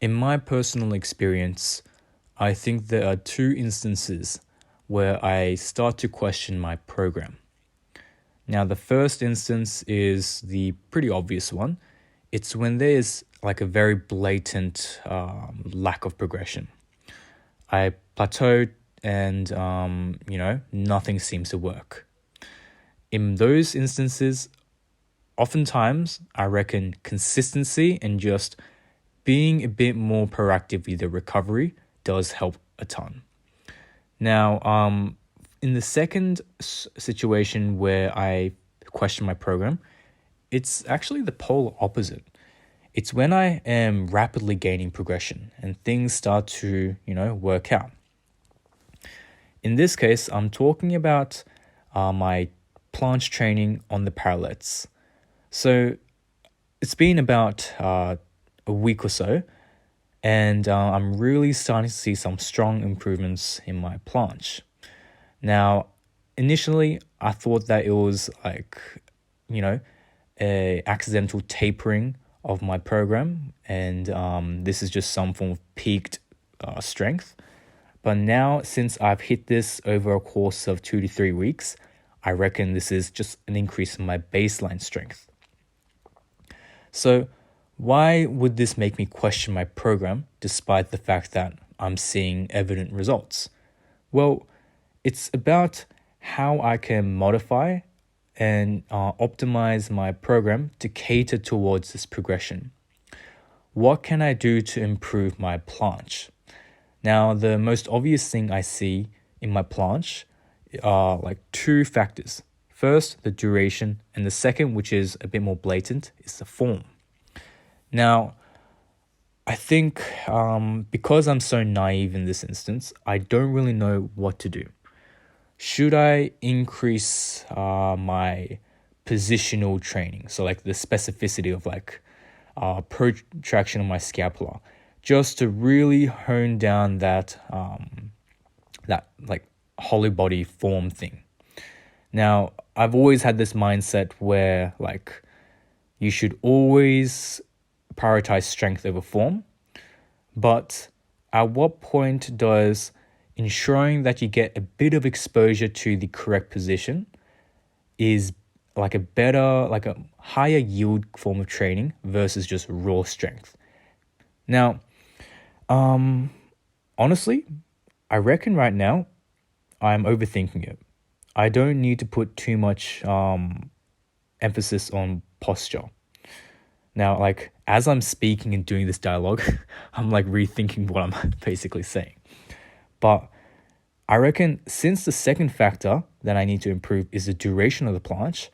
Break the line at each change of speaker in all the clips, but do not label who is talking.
In my personal experience, I think there are two instances where I start to question my program. Now, the first instance is the pretty obvious one. It's when there's like a very blatant lack of progression. I plateaued and, nothing seems to work. In those instances, oftentimes, I reckon consistency and just being a bit more proactive with the recovery does help a ton. Now, in the second situation where I question my program, it's actually the polar opposite. It's when I am rapidly gaining progression and things start to, work out. In this case, I'm talking about my planche training on the parallettes. So it's been about a week or so, and I'm really starting to see some strong improvements in my planche. Now, initially, I thought that it was a accidental tapering of my program, and this is just some form of peaked strength. But now, since I've hit this over a course of 2 to 3 weeks, I reckon this is just an increase in my baseline strength. So why would this make me question my program despite the fact that I'm seeing evident results? Well, it's about how I can modify and optimize my program to cater towards this progression. What can I do to improve my planche? Now, the most obvious thing I see in my planche are like two factors. First, the duration, and the second, which is a bit more blatant, is the form. Now, I think because I'm so naive in this instance, I don't really know what to do. Should I increase my positional training? So like the specificity of protraction of my scapula, just to really hone down that hollow body form thing. Now, I've always had this mindset where you should always prioritize strength over form, but at what point does ensuring that you get a bit of exposure to the correct position is a higher yield form of training versus just raw strength? Now, honestly, I reckon right now I'm overthinking it. I don't need to put too much emphasis on posture. Now, as I'm speaking and doing this dialogue, I'm rethinking what I'm basically saying. But I reckon since the second factor that I need to improve is the duration of the planche,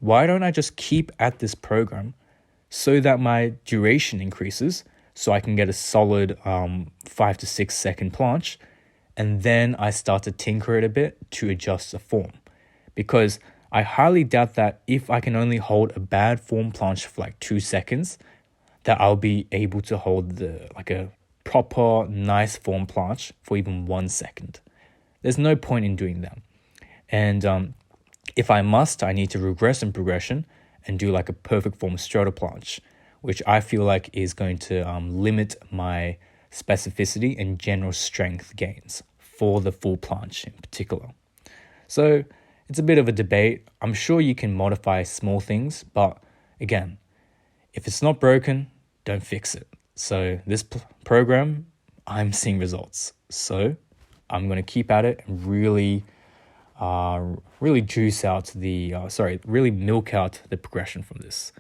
why don't I just keep at this program so that my duration increases so I can get a solid 5 to 6 second planche, and then I start to tinker it a bit to adjust the form. Because I highly doubt that if I can only hold a bad form planche for 2 seconds, that I'll be able to hold a proper nice form planche for even 1 second. There's no point in doing that. And if I must, I need to regress in progression and do a perfect form strota planche, which I feel is going to limit my specificity and general strength gains for the full planche in particular. So it's a bit of a debate. I'm sure you can modify small things, but again, if it's not broken, don't fix it. So this program, I'm seeing results. So I'm going to keep at it and really milk out the progression from this.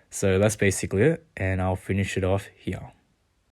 So that's basically it, and I'll finish it off here.